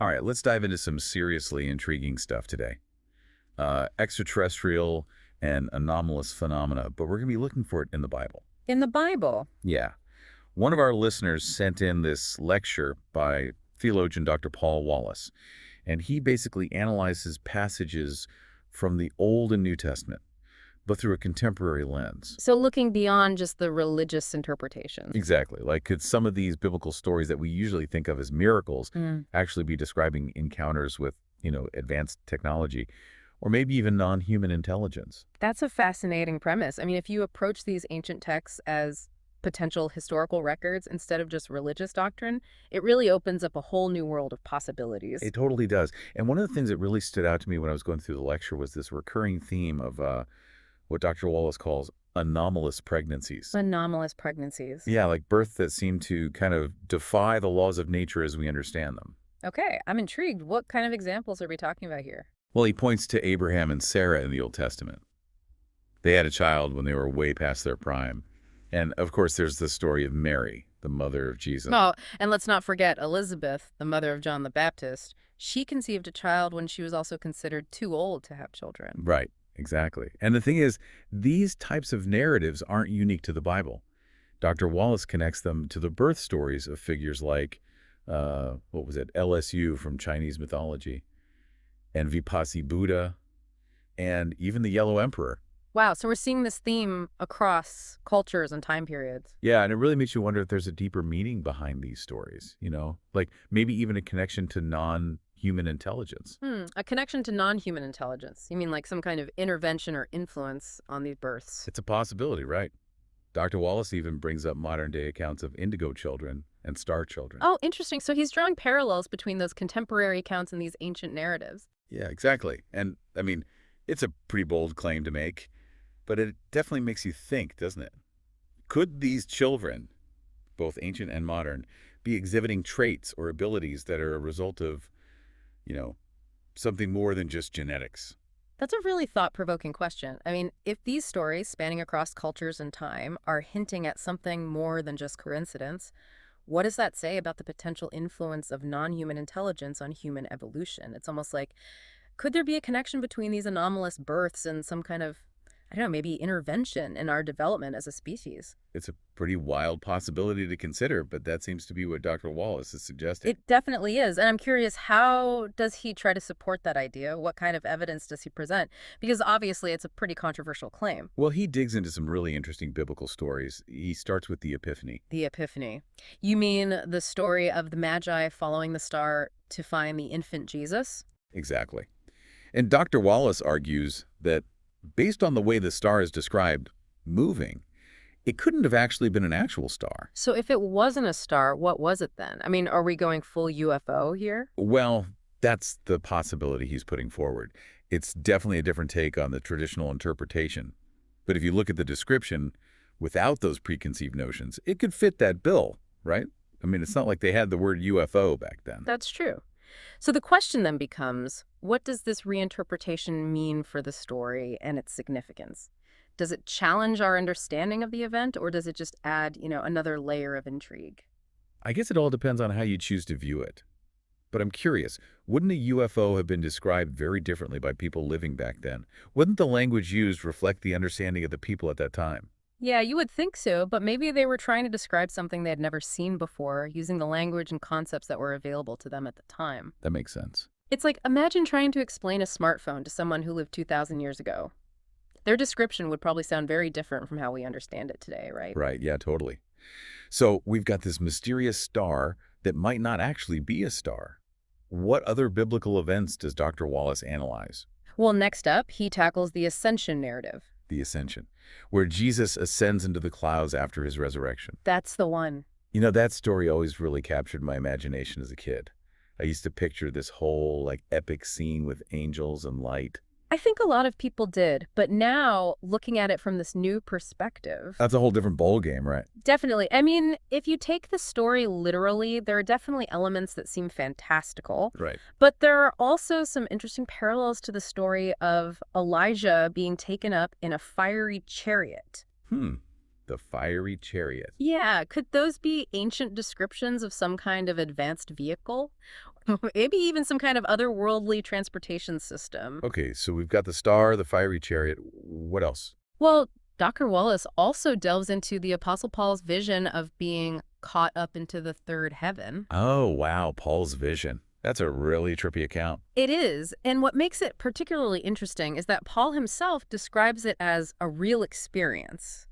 All right, let's dive into some seriously intriguing stuff today. Extraterrestrial and anomalous phenomena, but we're going to be looking for it in the Bible. In the Bible. Yeah. One of our listeners sent in this lecture by theologian Dr. Paul Wallace, and he basically analyzes passages from the Old and New Testament, but through a contemporary lens. So looking beyond just the religious interpretations. Exactly. Like, could some of these biblical stories that we usually think of as miracles actually be describing encounters with, advanced technology, or maybe even non-human intelligence? That's a fascinating premise. I mean, if you approach these ancient texts as potential historical records instead of just religious doctrine, it really opens up a whole new world of possibilities. It totally does. And one of the things that really stood out to me when I was going through the lecture was this recurring theme of what Dr. Wallace calls anomalous pregnancies. Anomalous pregnancies. Yeah, like birth that seem to kind of defy the laws of nature as we understand them. Okay, I'm intrigued. What kind of examples are we talking about here? Well, he points to Abraham and Sarah in the Old Testament. They had a child when they were way past their prime. And of course, there's the story of Mary, the mother of Jesus. Oh, and let's not forget Elizabeth, the mother of John the Baptist. She conceived a child when she was also considered too old to have children. Right, exactly. And the thing is, these types of narratives aren't unique to the Bible. Dr. Wallace connects them to the birth stories of figures like, LSU from Chinese mythology, and Vipassi Buddha, and even the Yellow Emperor. Wow, so we're seeing this theme across cultures and time periods. Yeah, and it really makes you wonder if there's a deeper meaning behind these stories, like maybe even a connection to non-human intelligence. A connection to non-human intelligence. You mean like some kind of intervention or influence on these births? It's a possibility, right? Dr. Wallace even brings up modern-day accounts of indigo children and star children. Oh, interesting. So he's drawing parallels between those contemporary accounts and these ancient narratives. Yeah, exactly. And, I mean, it's a pretty bold claim to make, but it definitely makes you think, doesn't it? Could these children, both ancient and modern, be exhibiting traits or abilities that are a result of, something more than just genetics? That's a really thought-provoking question. I mean, if these stories, spanning across cultures and time, are hinting at something more than just coincidence, what does that say about the potential influence of non-human intelligence on human evolution? It's almost like, could there be a connection between these anomalous births and some kind of, I don't know, maybe intervention in our development as a species? It's a pretty wild possibility to consider, but that seems to be what Dr. Wallace is suggesting. It definitely is. And I'm curious, how does he try to support that idea? What kind of evidence does he present? Because obviously it's a pretty controversial claim. Well, he digs into some really interesting biblical stories. He starts with the Epiphany. The Epiphany. You mean the story of the Magi following the star to find the infant Jesus? Exactly. And Dr. Wallace argues that based on the way the star is described, moving, it couldn't have actually been an actual star. So if it wasn't a star, what was it then? I mean, are we going full UFO here? Well, that's the possibility he's putting forward. It's definitely a different take on the traditional interpretation. But if you look at the description, without those preconceived notions, it could fit that bill, right? I mean, it's not like they had the word UFO back then. That's true. So the question then becomes, what does this reinterpretation mean for the story and its significance? Does it challenge our understanding of the event, or does it just add, another layer of intrigue? I guess it all depends on how you choose to view it. But I'm curious, wouldn't a UFO have been described very differently by people living back then? Wouldn't the language used reflect the understanding of the people at that time? Yeah, you would think so, but maybe they were trying to describe something they had never seen before, using the language and concepts that were available to them at the time. That makes sense. It's like, imagine trying to explain a smartphone to someone who lived 2,000 years ago. Their description would probably sound very different from how we understand it today, right? Right, yeah, totally. So we've got this mysterious star that might not actually be a star. What other biblical events does Dr. Wallace analyze? Well, next up, he tackles the ascension narrative. The Ascension, where Jesus ascends into the clouds after his resurrection. That's the one. That story always really captured my imagination as a kid. I used to picture this whole, epic scene with angels and light. I think a lot of people did, but now, looking at it from this new perspective... That's a whole different ball game, right? Definitely. I mean, if you take the story literally, there are definitely elements that seem fantastical. Right. But there are also some interesting parallels to the story of Elijah being taken up in a fiery chariot. The fiery chariot. Yeah, could those be ancient descriptions of some kind of advanced vehicle? Maybe even some kind of otherworldly transportation system. Okay, so we've got the star, the fiery chariot. What else? Well, Dr. Wallace also delves into the Apostle Paul's vision of being caught up into the third heaven. Oh, wow, Paul's vision. That's a really trippy account. It is, and what makes it particularly interesting is that Paul himself describes it as a real experience,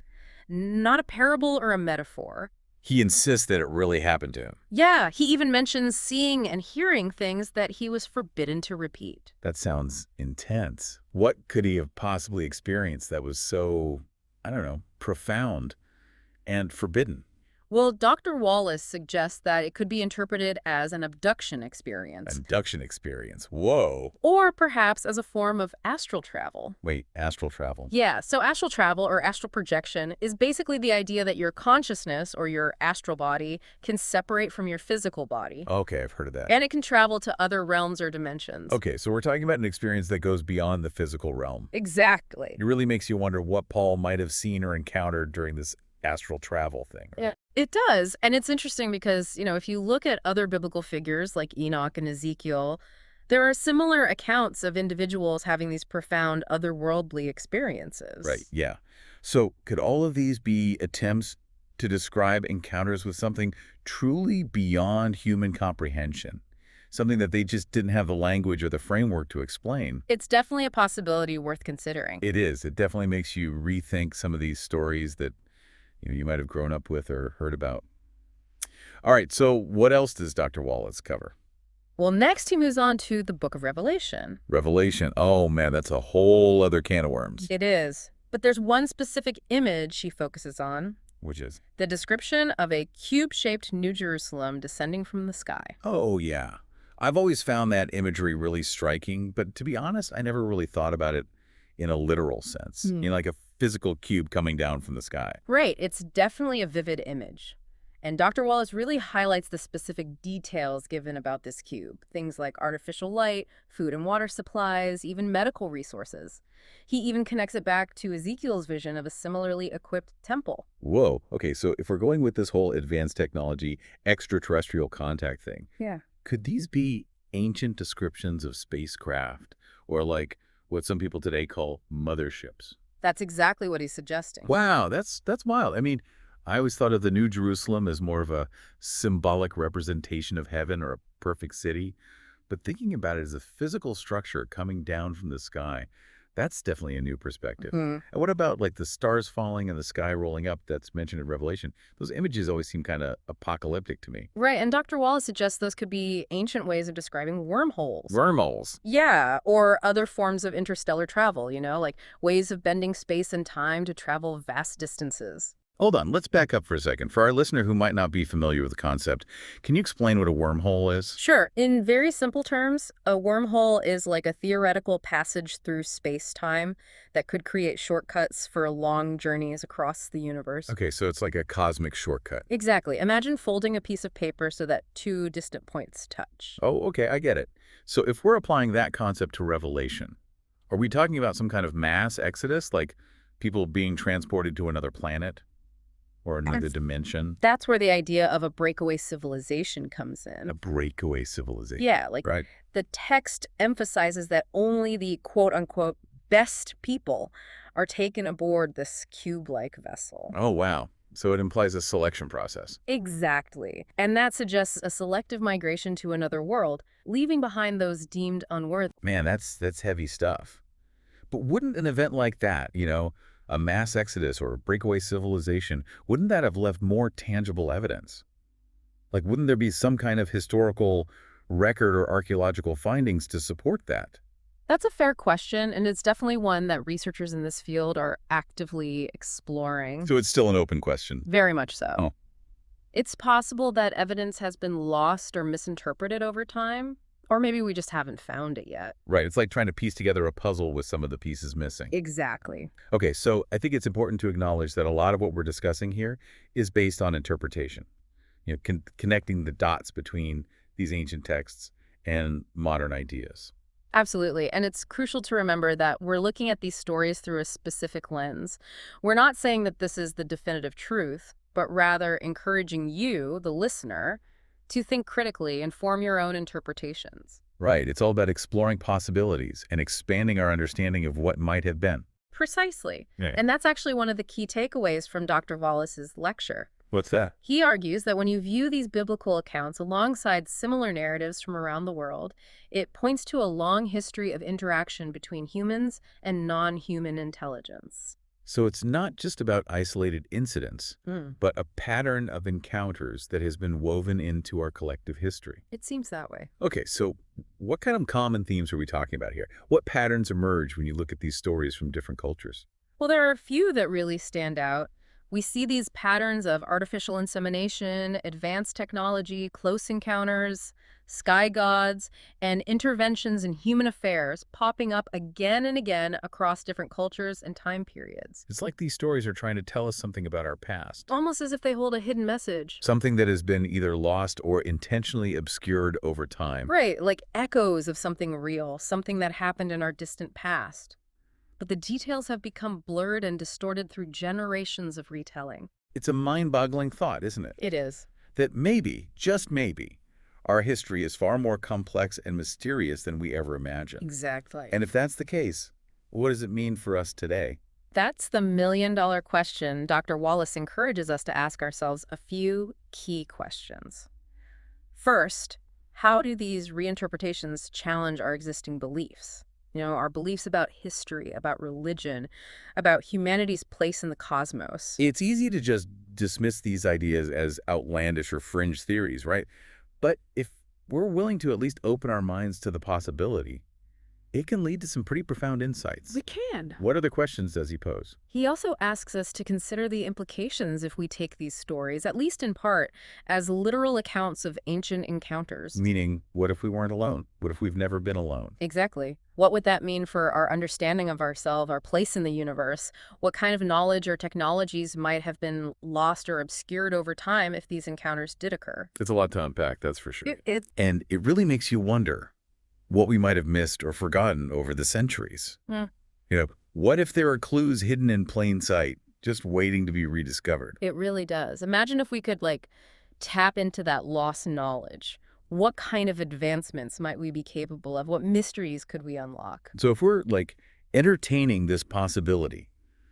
not a parable or a metaphor. He insists that it really happened to him. Yeah, he even mentions seeing and hearing things that he was forbidden to repeat. That sounds intense. What could he have possibly experienced that was so, I don't know, profound and forbidden? Well, Dr. Wallace suggests that it could be interpreted as an abduction experience, Abduction experience. Whoa. or perhaps as a form of astral travel. Wait, astral travel. Yeah, so astral travel or astral projection is basically the idea that your consciousness or your astral body can separate from your physical body. Okay, I've heard of that. And it can travel to other realms or dimensions. Okay, so we're talking about an experience that goes beyond the physical realm. Exactly. It really makes you wonder what Paul might have seen or encountered during this astral travel thing. Yeah, it does. And it's interesting because, if you look at other biblical figures like Enoch and Ezekiel, there are similar accounts of individuals having these profound otherworldly experiences. Right, yeah. So could all of these be attempts to describe encounters with something truly beyond human comprehension? Something that they just didn't have the language or the framework to explain? It's definitely a possibility worth considering. It is. It definitely makes you rethink some of these stories that you might have grown up with or heard about. All right, so what else does Dr. Wallace cover? Well, next he moves on to the Book of Revelation. Revelation. Oh, man, that's a whole other can of worms. It is. But there's one specific image he focuses on, Which is? the description of a cube-shaped New Jerusalem descending from the sky. Oh, yeah. I've always found that imagery really striking, but to be honest, I never really thought about it in a literal sense. Like a physical cube coming down from the sky. Right, it's definitely a vivid image. And Dr. Wallace really highlights the specific details given about this cube, things like artificial light, food and water supplies, even medical resources. He even connects it back to Ezekiel's vision of a similarly equipped temple. Whoa. Okay, so if we're going with this whole advanced technology, extraterrestrial contact thing, Yeah. could these be ancient descriptions of spacecraft or like what some people today call motherships? That's exactly what he's suggesting. Wow, that's wild. I mean, I always thought of the New Jerusalem as more of a symbolic representation of heaven or a perfect city, but thinking about it as a physical structure coming down from the sky, that's definitely a new perspective. Mhm. And what about like the stars falling and the sky rolling up that's mentioned in Revelation? Those images always seem kind of apocalyptic to me. Right, and Dr. Wallace suggests those could be ancient ways of describing wormholes. Wormholes. Yeah, or other forms of interstellar travel, like ways of bending space and time to travel vast distances. Hold on, let's back up for a second. For our listener who might not be familiar with the concept, can you explain what a wormhole is? Sure, in very simple terms, a wormhole is like a theoretical passage through space-time that could create shortcuts for long journeys across the universe. Okay, so it's like a cosmic shortcut. Exactly. Imagine folding a piece of paper so that two distant points touch. Oh, okay, I get it. So if we're applying that concept to Revelation, are we talking about some kind of mass exodus, like people being transported to another planet or another dimension? That's where the idea of a breakaway civilization comes in. A breakaway civilization. Yeah, like Right. the text emphasizes that only the quote-unquote best people are taken aboard this cube-like vessel. Oh, wow. So it implies a selection process. Exactly. And that suggests a selective migration to another world, leaving behind those deemed unworthy. Man, that's heavy stuff. But wouldn't an event like that, a mass exodus or a breakaway civilization, wouldn't that have left more tangible evidence? Like, wouldn't there be some kind of historical record or archaeological findings to support that? That's a fair question, and it's definitely one that researchers in this field are actively exploring. So it's still an open question. Very much so. Oh. It's possible that evidence has been lost or misinterpreted over time, or maybe we just haven't found it yet. Right. It's like trying to piece together a puzzle with some of the pieces missing. Exactly. Okay, so I think it's important to acknowledge that a lot of what we're discussing here is based on interpretation. Connecting the dots between these ancient texts and modern ideas. Absolutely. And it's crucial to remember that we're looking at these stories through a specific lens. We're not saying that this is the definitive truth, but rather encouraging you, the listener, to think critically and form your own interpretations. Right. It's all about exploring possibilities and expanding our understanding of what might have been. Precisely. Yeah. And that's actually one of the key takeaways from Dr. Wallace's lecture. What's that? He argues that when you view these biblical accounts alongside similar narratives from around the world, it points to a long history of interaction between humans and non-human intelligence. So it's not just about isolated incidents, Hmm. but a pattern of encounters that has been woven into our collective history. It seems that way. Okay, so what kind of common themes are we talking about here? What patterns emerge when you look at these stories from different cultures? Well, there are a few that really stand out. We see these patterns of artificial insemination, advanced technology, close encounters, sky gods, and interventions in human affairs popping up again and again across different cultures and time periods. It's like these stories are trying to tell us something about our past. Almost as if they hold a hidden message. Something that has been either lost or intentionally obscured over time. Right, like echoes of something real, something that happened in our distant past. But the details have become blurred and distorted through generations of retelling. It's a mind-boggling thought, isn't it? It is. That maybe, just maybe, our history is far more complex and mysterious than we ever imagined. Exactly. And if that's the case, what does it mean for us today? That's the million-dollar question. Dr. Wallace encourages us to ask ourselves a few key questions. First, how do these reinterpretations challenge our existing beliefs? Our beliefs about history, about religion, about humanity's place in the cosmos. It's easy to just dismiss these ideas as outlandish or fringe theories, right? But if we're willing to at least open our minds to the possibility, it can lead to some pretty profound insights. We can. What other questions does he pose? He also asks us to consider the implications if we take these stories, at least in part, as literal accounts of ancient encounters. Meaning, what if we weren't alone? What if we've never been alone? Exactly. What would that mean for our understanding of ourselves, our place in the universe? What kind of knowledge or technologies might have been lost or obscured over time if these encounters did occur? It's a lot to unpack, that's for sure. It And it really makes you wonder what we might have missed or forgotten over the centuries. Hmm. What if there are clues hidden in plain sight, just waiting to be rediscovered? It really does. Imagine if we could, tap into that lost knowledge. What kind of advancements might we be capable of? What mysteries could we unlock? So if we're, entertaining this possibility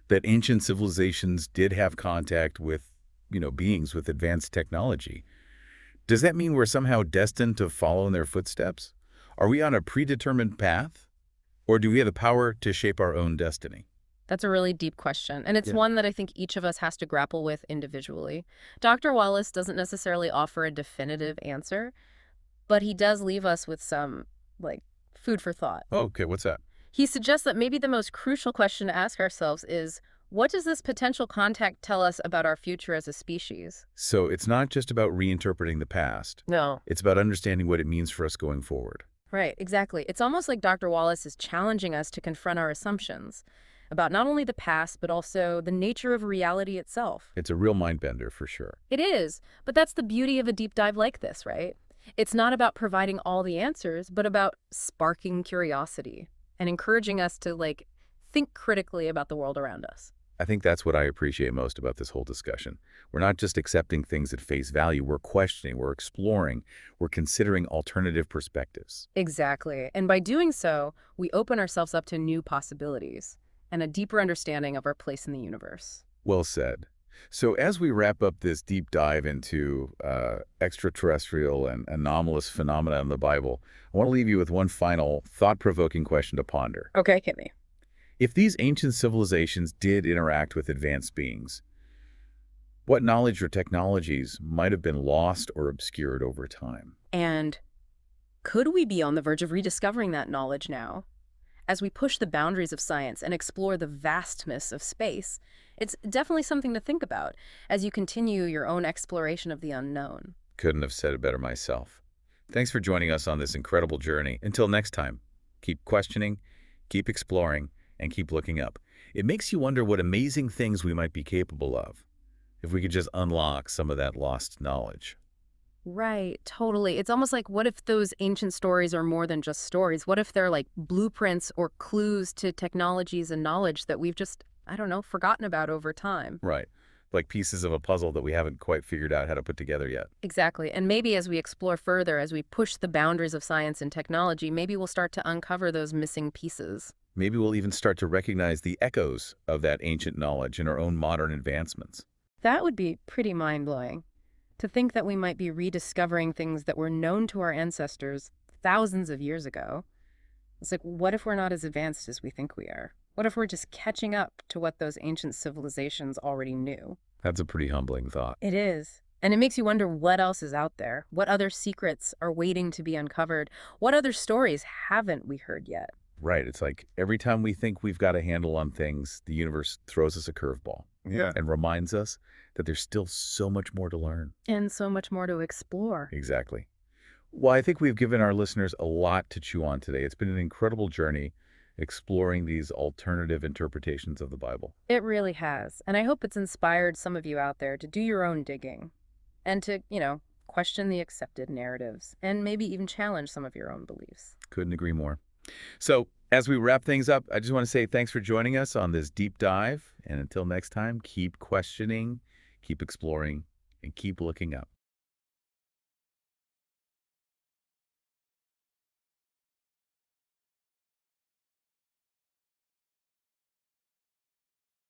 that ancient civilizations did have contact with, beings with advanced technology, does that mean we're somehow destined to follow in their footsteps? Are we on a predetermined path? Or do we have the power to shape our own destiny? That's a really deep question, and it's Yeah. one that I think each of us has to grapple with individually. Dr. Wallace doesn't necessarily offer a definitive answer, but he does leave us with some, food for thought. Oh, okay, what's that? He suggests that maybe the most crucial question to ask ourselves is, what does this potential contact tell us about our future as a species? So it's not just about reinterpreting the past. No. It's about understanding what it means for us going forward. Right, exactly. It's almost like Dr. Wallace is challenging us to confront our assumptions about not only the past, but also the nature of reality itself. It's a real mind bender for sure. It is, but that's the beauty of a deep dive like this, right? It's not about providing all the answers, but about sparking curiosity and encouraging us to, think critically about the world around us. I think that's what I appreciate most about this whole discussion. We're not just accepting things at face value, we're questioning, we're exploring, we're considering alternative perspectives. Exactly. And by doing so, we open ourselves up to new possibilities and a deeper understanding of our place in the universe. Well said. So as we wrap up this deep dive into extraterrestrial and anomalous phenomena in the Bible, I want to leave you with one final thought-provoking question to ponder. Okay, hit me. If these ancient civilizations did interact with advanced beings, what knowledge or technologies might have been lost or obscured over time? And could we be on the verge of rediscovering that knowledge now? As we push the boundaries of science and explore the vastness of space, it's definitely something to think about as you continue your own exploration of the unknown. Couldn't have said it better myself. Thanks for joining us on this incredible journey. Until next time, keep questioning, keep exploring, and keep looking up. It makes you wonder what amazing things we might be capable of if we could just unlock some of that lost knowledge. Right, totally. It's almost like, what if those ancient stories are more than just stories? What if they're like blueprints or clues to technologies and knowledge that we've just, I don't know, forgotten about over time? Right. like pieces of a puzzle that we haven't quite figured out how to put together yet. Exactly. And maybe as we explore further, as we push the boundaries of science and technology, maybe we'll start to uncover those missing pieces. Maybe we'll even start to recognize the echoes of that ancient knowledge in our own modern advancements. That would be pretty mind-blowing. To think that we might be rediscovering things that were known to our ancestors thousands of years ago. It's like, what if we're not as advanced as we think we are? What if we're just catching up to what those ancient civilizations already knew? That's a pretty humbling thought. It is. And it makes you wonder what else is out there. What other secrets are waiting to be uncovered? What other stories haven't we heard yet? Right. It's like every time we think we've got a handle on things, the universe throws us a curveball. Yeah. And reminds us that there's still so much more to learn. And so much more to explore. Exactly. Well, I think we've given our listeners a lot to chew on today. It's been an incredible journey exploring these alternative interpretations of the Bible. It really has. And I hope it's inspired some of you out there to do your own digging and to, question the accepted narratives and maybe even challenge some of your own beliefs. Couldn't agree more. So, as we wrap things up, I just want to say thanks for joining us on this deep dive. And until next time, keep questioning, keep exploring, and keep looking up.